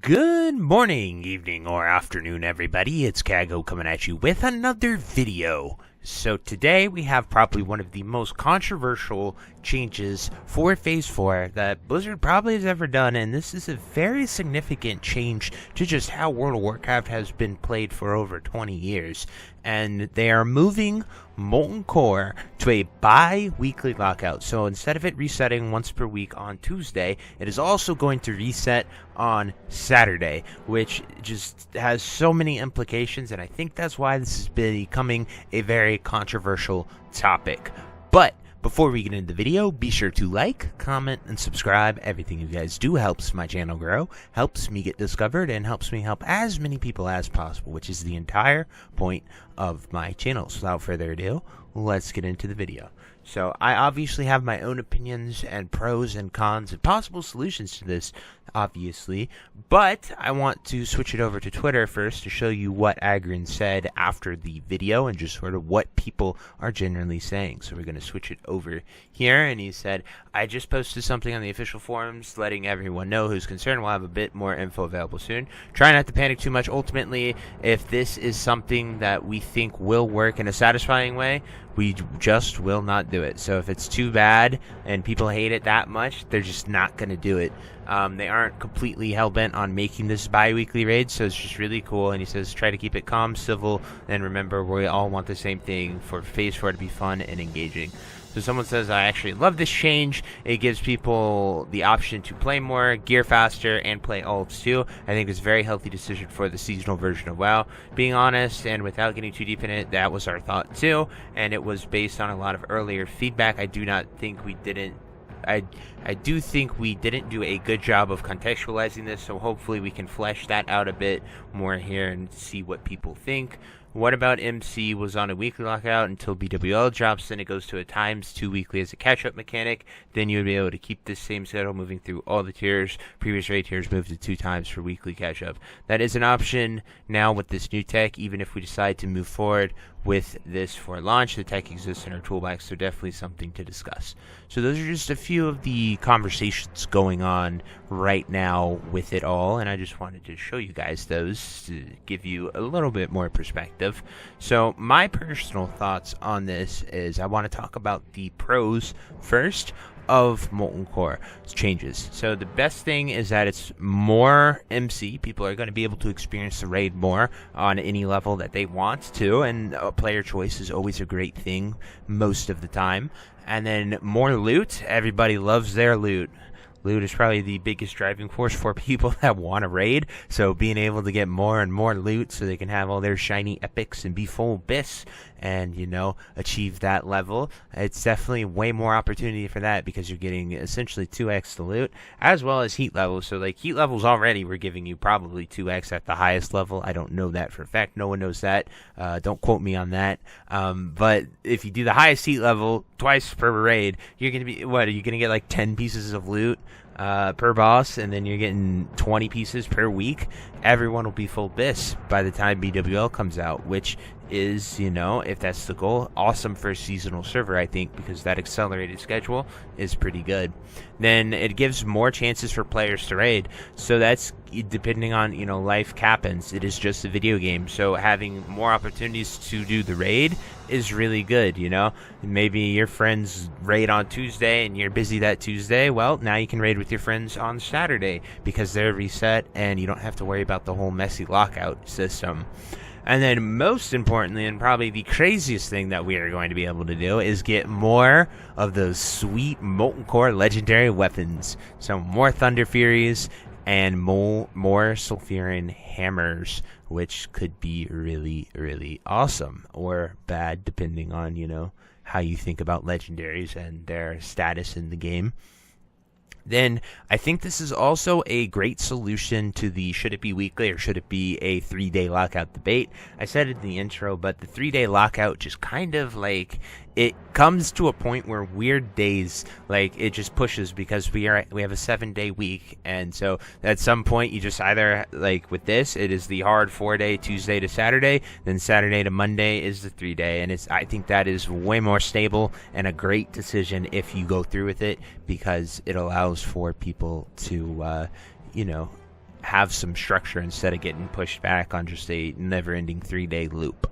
Good morning, evening, or afternoon, everybody. It's Kaghoe coming at you with another video. So today we have probably one of the most controversial changes for Phase 4 that Blizzard probably has ever done, and this is a very significant change to just how World of Warcraft has been played for over 20 years. And they are moving Molten Core to a bi-weekly lockout. So instead of it resetting once per week on Tuesday, it is also going to reset on Saturday, which just has so many implications, and I think that's why this is becoming a very controversial topic. But before we get into the video, be sure to like, comment, and subscribe. Everything you guys do helps my channel grow, helps me get discovered, and helps me help as many people as possible, which is the entire point of my channel. So without further ado, let's get into the video. So I obviously have my own opinions and pros and cons and possible solutions to this, obviously, but I want to switch it over to Twitter first to show you what Aggrend said after the video and just sort of what people are generally saying. So we're going to switch it over here, and he said, I just posted something on the official forums letting everyone know who's concerned. We'll have a bit more info available soon. Try not to panic too much. Ultimately, if this is something that we think will work in a satisfying way, we just will not do it. So if it's too bad and people hate it that much, they're just not going to do it. They aren't completely hell-bent on making this bi-weekly raid, so it's just really cool. And he says, try to keep it calm, civil, and remember, we all want the same thing for Phase 4 to be fun and engaging. So someone says, I actually love this change. It gives people the option to play more, gear faster, and play ults too. I think it's a very healthy decision for the seasonal version of WoW. Being honest, and without getting too deep in it, that was our thought too. And it was based on a lot of earlier feedback. I do think we didn't do a good job of contextualizing this, so hopefully we can flesh that out a bit more here and see what people think. What about MC was on a weekly lockout until BWL drops, then it goes to a ×2 weekly as a catch-up mechanic. Then you would be able to keep this same schedule moving through all the tiers. Previous raid tiers moved to 2 times for weekly catch-up. That is an option now with this new tech, even if we decide to move forward with this for launch. The tech exists in our toolbox, so definitely something to discuss. So those are just a few of the conversations going on right now with it all, and I just wanted to show you guys those to give you a little bit more perspective. So my personal thoughts on this is I want to talk about the pros first of Molten Core changes. So the best thing is that it's more MC. People are going to be able to experience the raid more on any level that they want to, and player choice is always a great thing most of the time. And then more loot. Everybody loves their loot. Loot is probably the biggest driving force for people that want to raid, so being able to get more and more loot so they can have all their shiny epics and be full bis and, you know, achieve that level, it's definitely way more opportunity for that because you're getting essentially 2x the loot as well as heat levels. So like heat levels already we're giving you probably 2x at the highest level. I don't know that for a fact. No one knows that. Don't quote me on that. But if you do the highest heat level twice per raid, you're going to be, what, are you going to get like 10 pieces of loot per boss, and then you're getting 20 pieces per week? Everyone will be full bis by the time BWL comes out, which is, you know, if that's the goal, awesome for a seasonal server, I think, because that accelerated schedule is pretty good. Then it gives more chances for players to raid, so that's depending on, you know, life happens. It is just a video game, so having more opportunities to do the raid is really good, you know. Maybe your friends raid on Tuesday and you're busy that Tuesday. Well, now you can raid with your friends on Saturday because they're reset and you don't have to worry about the whole messy lockout system. And then most importantly, and probably the craziest thing that we are going to be able to do, is get more of those sweet Molten Core legendary weapons. So more Thunder Furies and more Sulfuran Hammers, which could be really, really awesome or bad depending on, you know, how you think about legendaries and their status in the game. Then I think this is also a great solution to the should it be weekly or should it be a 3-day lockout debate. I said it in the intro, but the 3-day lockout just kind of like, it comes to a point where weird days, like, it just pushes because we have a 7-day week, and so at some point you just either, like with this, it is the hard 4-day Tuesday to Saturday, then Saturday to Monday is the 3-day, and I think that is way more stable and a great decision if you go through with it, because it allows for people to you know, have some structure instead of getting pushed back on just a never-ending 3-day loop.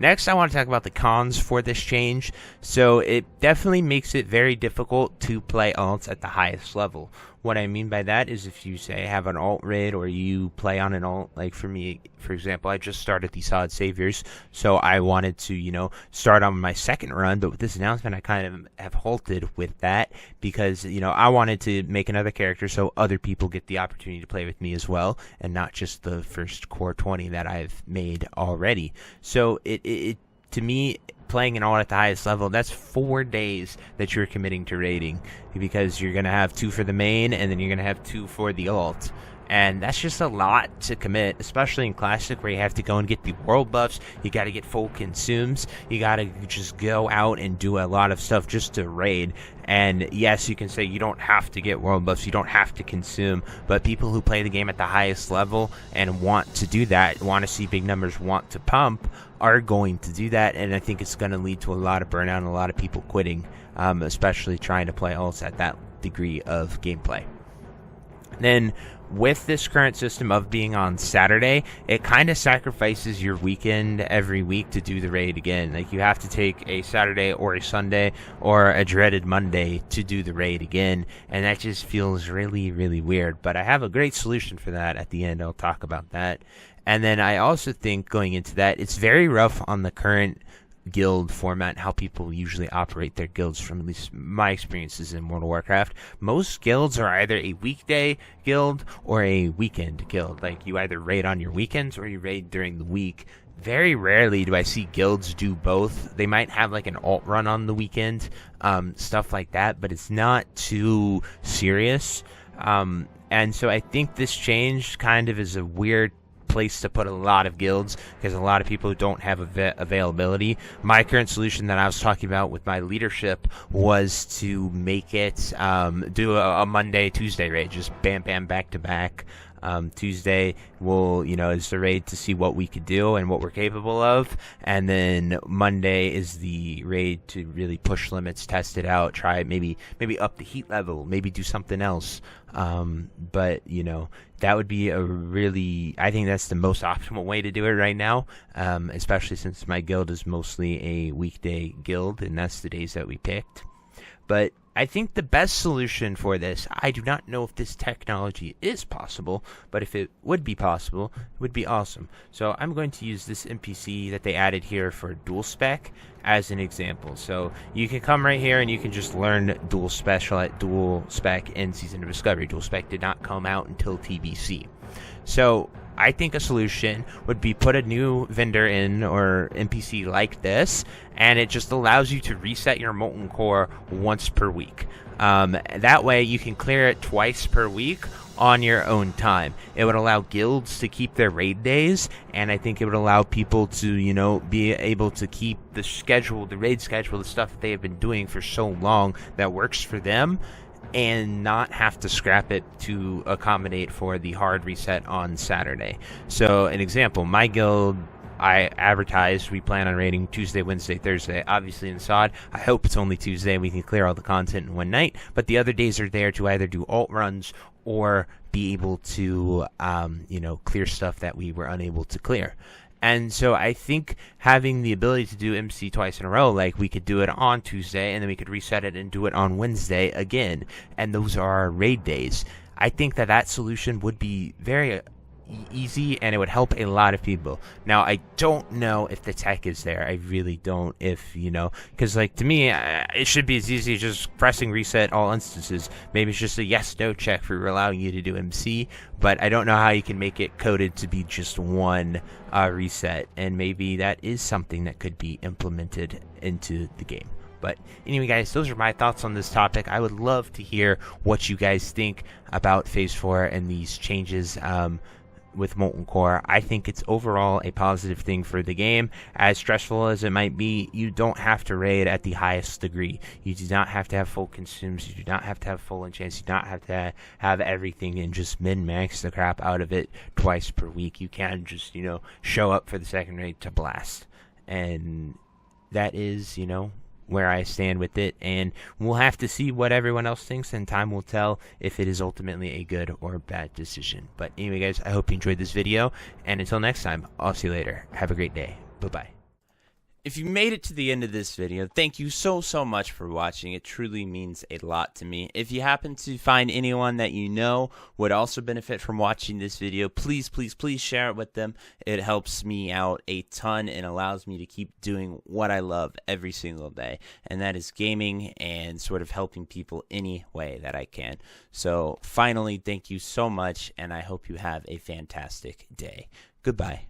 Next, I want to talk about the cons for this change. So it definitely makes it very difficult to play alts at the highest level. What I mean by that is if you say have an alt raid or you play on an alt, like for me, for example, I just started the Solid Saviors, so I wanted to, start on my second run, but with this announcement, I kind of have halted with that because, I wanted to make another character so other people get the opportunity to play with me as well, and not just the first core 20 that I've made already. So it to me, playing an alt at the highest level, that's 4 days that you're committing to raiding, because you're going to have 2 for the main and then you're going to have 2 for the alt. And that's just a lot to commit, especially in Classic where you have to go and get the world buffs, you got to get full consumes, you got to just go out and do a lot of stuff just to raid. And yes, you can say you don't have to get world buffs, you don't have to consume, but people who play the game at the highest level and want to do that, want to see big numbers, want to pump, are going to do that, and I think it's going to lead to a lot of burnout and a lot of people quitting, especially trying to play alts at that degree of gameplay. Then, with this current system of being on Saturday, it kind of sacrifices your weekend every week to do the raid again. Like, you have to take a Saturday or a Sunday or a dreaded Monday to do the raid again, and that just feels really, really weird. But I have a great solution for that at the end. I'll talk about that. And then I also think going into that, it's very rough on the current guild format, how people usually operate their guilds from at least my experiences in World of Warcraft. Most guilds are either a weekday guild or a weekend guild. Like, you either raid on your weekends or you raid during the week. Very rarely do I see guilds do both. They might have like an alt run on the weekend, stuff like that, but it's not too serious. And so I think this change kind of is a weird place to put a lot of guilds because a lot of people don't have availability. My current solution that I was talking about with my leadership was to make it do a Monday, Tuesday raid, just bam, bam, back to back. Tuesday is the raid to see what we could do and what we're capable of, and then Monday is the raid to really push limits, test it out, try maybe up the heat level, maybe do something else. But that would be I think that's the most optimal way to do it right now, especially since my guild is mostly a weekday guild and that's the days that we picked. But I think the best solution for this, I do not know if this technology is possible, but if it would be possible, it would be awesome. So I'm going to use this NPC that they added here for dual spec as an example. So you can come right here and you can just learn dual spec in Season of Discovery. Dual spec did not come out until TBC. So I think a solution would be put a new vendor in or NPC like this, and it just allows you to reset your molten core once per week. That way you can clear it twice per week on your own time. It would allow guilds to keep their raid days, and I think it would allow people to, be able to keep the raid schedule, the stuff that they have been doing for so long that works for them, and not have to scrap it to accommodate for the hard reset on Saturday. So, an example, my guild, I advertised we plan on raiding Tuesday, Wednesday, Thursday. Obviously in SOD, I hope it's only Tuesday and we can clear all the content in one night, but the other days are there to either do alt runs or be able to, clear stuff that we were unable to clear. And so I think having the ability to do MC twice in a row, like we could do it on Tuesday and then we could reset it and do it on Wednesday again, and those are our raid days. I think that solution would be very easy and it would help a lot of people. Now, I don't know if the tech is there. I really don't. Because to me, it should be as easy as just pressing reset all instances. Maybe it's just a yes/no check for allowing you to do MC, but I don't know how you can make it coded to be just one reset, and maybe that is something that could be implemented into the game. But anyway, guys, those are my thoughts on this topic. I would love to hear what you guys think about Phase 4 and these changes with Molten Core. I think it's overall a positive thing for the game. As stressful as it might be, you don't have to raid at the highest degree. You do not have to have full consumes. You do not have to have full enchants. You do not have to have everything and just min-max the crap out of it twice per week. You can just, show up for the second raid to blast. And that is, where I stand with it, and we'll have to see what everyone else thinks, and time will tell if it is ultimately a good or bad decision. But anyway, guys, I hope you enjoyed this video, and until next time, I'll see you later. Have a great day. Bye-bye. If you made it to the end of this video, thank you so much for watching. It truly means a lot to me. If you happen to find anyone that you know would also benefit from watching this video, please share it with them. It helps me out a ton and allows me to keep doing what I love every single day, and that is gaming and sort of helping people any way that I can. So finally, thank you so much, and I hope you have a fantastic day. Goodbye.